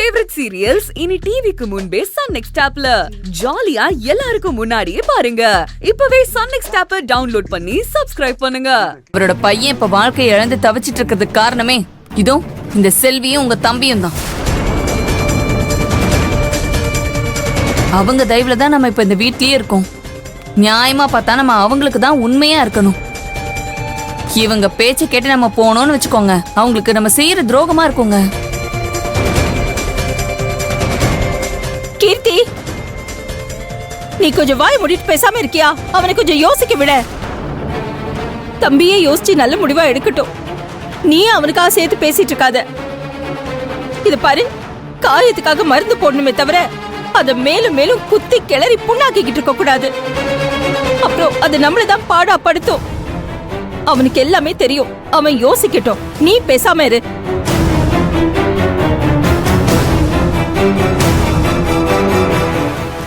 Favourite serials இனி டிவிக்கு முன்பே சன் நெக்ஸ்ட் ஆப்ல ஜாலியா எல்லாருக்கும் முன்னாடியே பாருங்க. இப்பவே சன் நெக்ஸ்ட் ஆப்பை டவுன்லோட் பண்ணி சப்ஸ்கிரைப் பண்ணுங்க. அவரோட பையன் இப்ப வாழ்க்கையை இழந்து தவிச்சிட்டு இருக்கிறதுக்கு காரணமே இதோ இந்த செல்வியும் உங்க தம்பியும் தான். அவங்க தயவுல தான் நம்ம இப்ப இந்த வீட்லயே இருக்கோம். நியாயமா பார்த்தா நம்ம அவங்களுக்கு தான் உண்மையா இருக்கணும். இவங்க பேச்ச கேட்டு நம்ம போனோம்னு வச்சுக்கோங்க, அவங்களுக்கு நம்ம செய்யற துரோகமா இருக்குங்க. கீர்த்தி, நீ கொஞ்சம் வாய் மூடிட்டு பேசாம இருக்கியா? அவனை கொஞ்சம் யோசிக்க விட. தம்பியே யோசிச்சு நல்ல முடிவா எடுக்கட்டும். நீ அவனுக்காக சேர்த்து பேசிட்டு இருக்காத. இது பாரு, காரியத்துக்காக மருந்து போடணுமே தவிர அத மேலும் மேலும் குத்தி கிளறி புண்ணாக்கிக்கிட்டு இருக்க கூடாது. அப்புறம் அது நம்மளதான் பாடா படுத்தும். அவனுக்கு எல்லாமே தெரியும். அவன் யோசிக்கட்டும், நீ பேசாம இரு.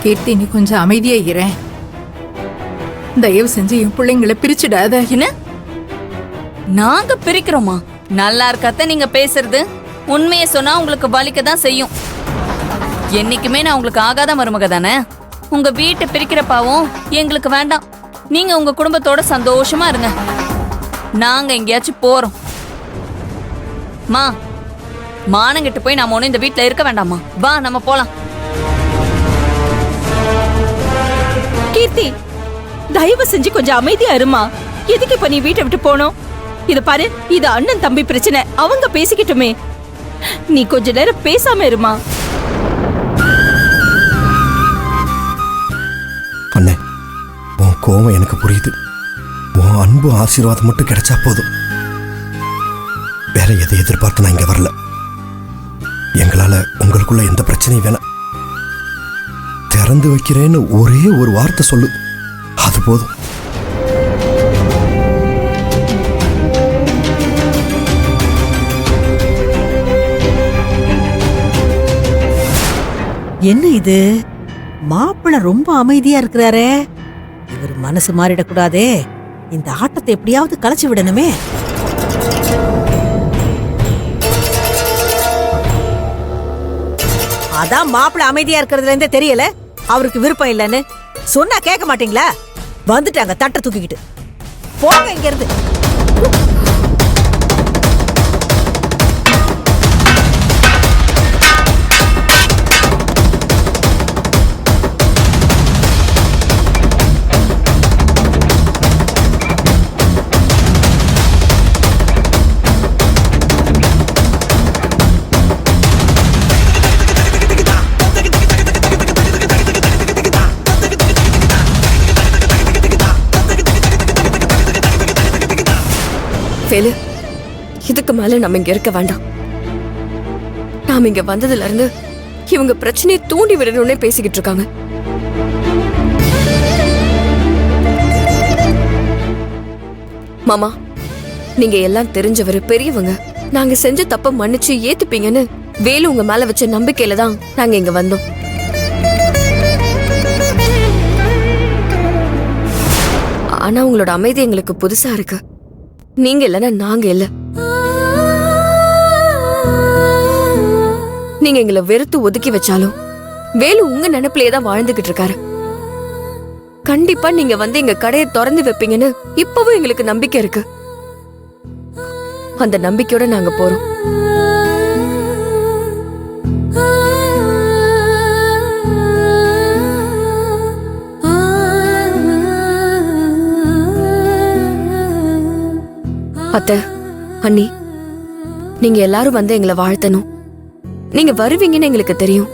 கீர்த்தி, நீ கொஞ்சம் அமைதியா இரு. தயவு செஞ்சு என் பிள்ளைங்களை பிரிச்சுடாத. என்ன நாங்க பிரிக்கிறோமா? நல்லா இருக்காத்த நீங்க பேசுறது. உண்மையை சொன்னா உங்களுக்கு வலிக்க தான் செய்யும். என்னைக்குமே நான் உங்களுக்கு ஆகாத மருமக தானே. உங்க வீட்டை பிரிக்கிற பாவம் எங்களுக்கு வேண்டாம். நீங்க உங்க குடும்பத்தோட சந்தோஷமா இருங்க. நாங்க எங்கேயாச்சும் போறோம். மானங்கிட்டு போய் நாம ஒண்ணு இந்த வீட்டுல இருக்க வேண்டாமா? வா நம்ம போலாம். கீர்த்தி, தயவு செஞ்சு கொஞ்சம் அமைதியா இருமா. எதுக்கு இப்ப நீ வீட்டை விட்டு போனோம்? இது பாரு, இது அண்ணன் தம்பி பிரச்சனை. அவங்க பேசிக்கிட்டுமே. நீ கொஞ்ச நேரம் பேசாம இருமா. அண்ணே, உன் கோவம் எனக்கு புரியுது. உன் அன்பு ஆசீர்வாதம் மட்டும் கிடைச்சா போதும். வேற எதை எதிர்பார்த்து நான் இங்க வரல. எங்களால உங்களுக்குள்ள எந்த பிரச்சனையும் வேணாம். திறந்து வைக்கிறேன்னு ஒரே ஒரு வார்த்தை சொல்லு, அது போதும். என்ன இது? மாப்பிள்ள ரொம்ப அமைதியா இருக்கிறாரே. இவர் மனசு மாறிடக்கூடாதே. இந்த ஆட்டத்தை எப்படியாவது கலைச்சு விடணுமே. அதான் மாப்பிள்ள அமைதியா இருக்கிறதுல இருந்தே தெரியல அவருக்கு விருப்பம் இல்லைன்னு. சொன்னா கேட்க மாட்டீங்களா? வந்துட்டாங்க தட்டை தூக்கிக்கிட்டு. போங்க இங்க இருந்து. இதுக்கு மேல நம்ம இங்க இருக்க வேண்டாம். நாம இங்க வந்ததுல இருந்து இவங்க பிரச்சனையை தூண்டி விடணும்னே பேசிக்கிட்டு இருக்காங்க. மாமா, நீங்க எல்லாம் தெரிஞ்சவரு, பெரியவங்க. நாங்க செஞ்ச தப்ப மன்னிச்சு ஏத்துப்பீங்கன்னு வேலு உங்க மேல வச்ச நம்பிக்கையில தான் நாங்க இங்க வந்தோம். ஆனா உங்களோட அமைதி எங்களுக்கு புதுசா இருக்கு. நீங்க இல்லன்னா நாங்க இல்ல. நீங்க எங்களை வெறுத்து ஒதுக்கி வச்சாலும் வேலு உங்க நினைப்பிலேயே தான் வாழ்ந்துகிட்டு இருக்காரு. கண்டிப்பா நீங்க வந்து எங்க கடையை திறந்து வைப்பீங்கன்னு இப்பவும் எங்களுக்கு நம்பிக்கை இருக்கு. அந்த நம்பிக்கையோட நாங்க போறோம். அத்தை, அண்ணி, நீங்க எல்லாரும் வந்து எங்களை வாழ்த்தணும். நீங்க வருவீங்கன்னு எங்களுக்கு தெரியும்.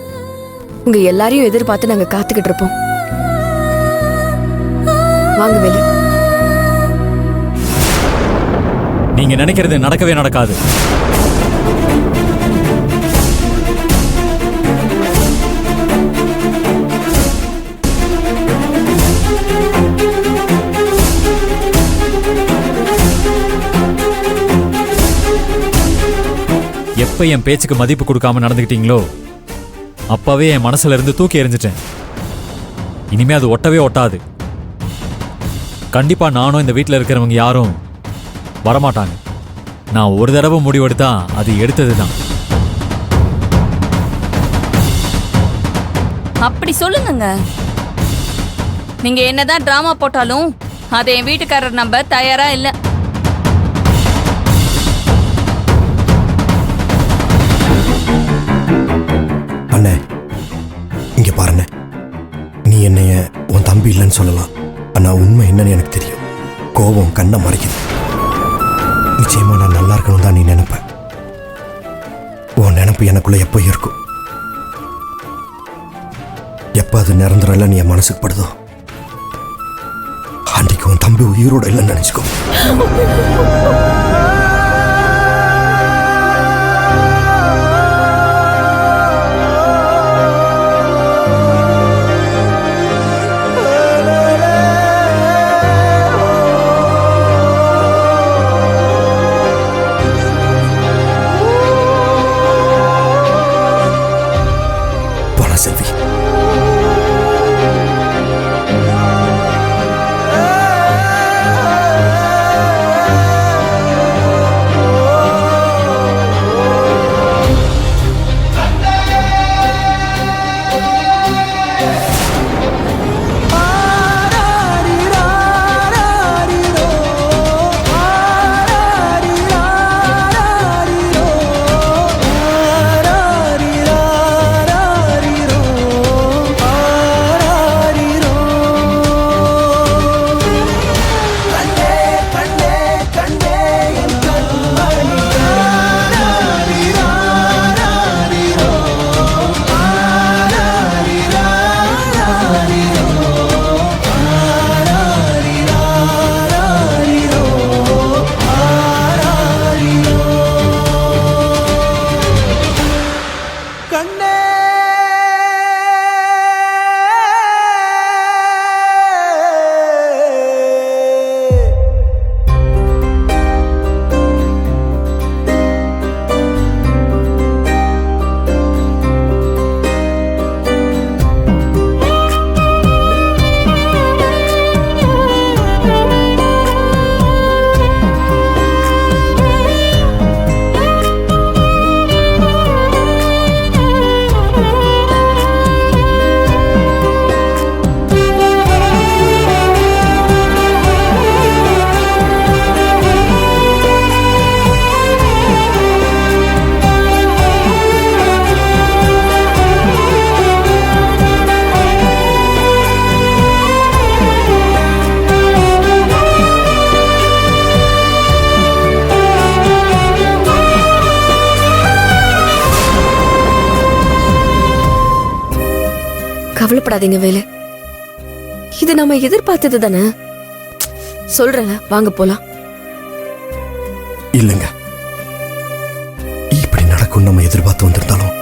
உங்க எல்லாரையும் எதிர்பார்த்து நாங்க காத்துக்கிட்டு இருப்போம். வாங்க வெளியே. நீங்க நினைக்கிறது நடக்கவே நடக்காது. எப்ப என் பேச்சுக்கு மதிப்பு கொடுக்காம நடந்துக்கிட்டீங்களோ அப்பவே என் மனசுல இருந்து தூக்கி எறிஞ்சிட்டேன். இனிமே அது ஒட்டவே ஒட்டாது. கண்டிப்பா நானும் இந்த வீட்டில் இருக்கிறவங்க யாரும் வரமாட்டாங்க. நான் ஒரு தடவை முடிவெடுத்தா அது எடுத்ததுதான். அப்படி சொல்லுங்கங்க. நீங்க என்னதான் டிராமா போட்டாலும் அதை என் வீட்டுக்காரர் நம்ப தயாரா இல்ல. அண்ணே இங்க பாருண்ணே, நீ என்னைய உன் தம்பி இல்லைன்னு சொல்லலாம். ஆனா உண்மை என்னன்னு எனக்கு தெரியும். கோபம் கண்ணை மறைக்குது. நிச்சயமா நான் நல்லா இருக்கணும் தான் நீ நினைப்ப. உன் நினைப்பு எனக்குள்ள எப்போ இருக்கும். எப்ப அது நிரந்தரம் இல்லைன்னு என் மனசுக்கு படுதோ அன்றைக்கு உன் தம்பி உயிரோட இல்லைன்னு நினைச்சுக்கோ. செல்வி, கவலைப்படாதீங்க வேலு, இது நம்ம எதிர்பார்த்தது தானே. சொல்றேன், வாங்க போலாம். இல்லைங்க, இப்படி நடக்கும் நம்ம எதிர்பார்த்து வந்திருந்தாலும்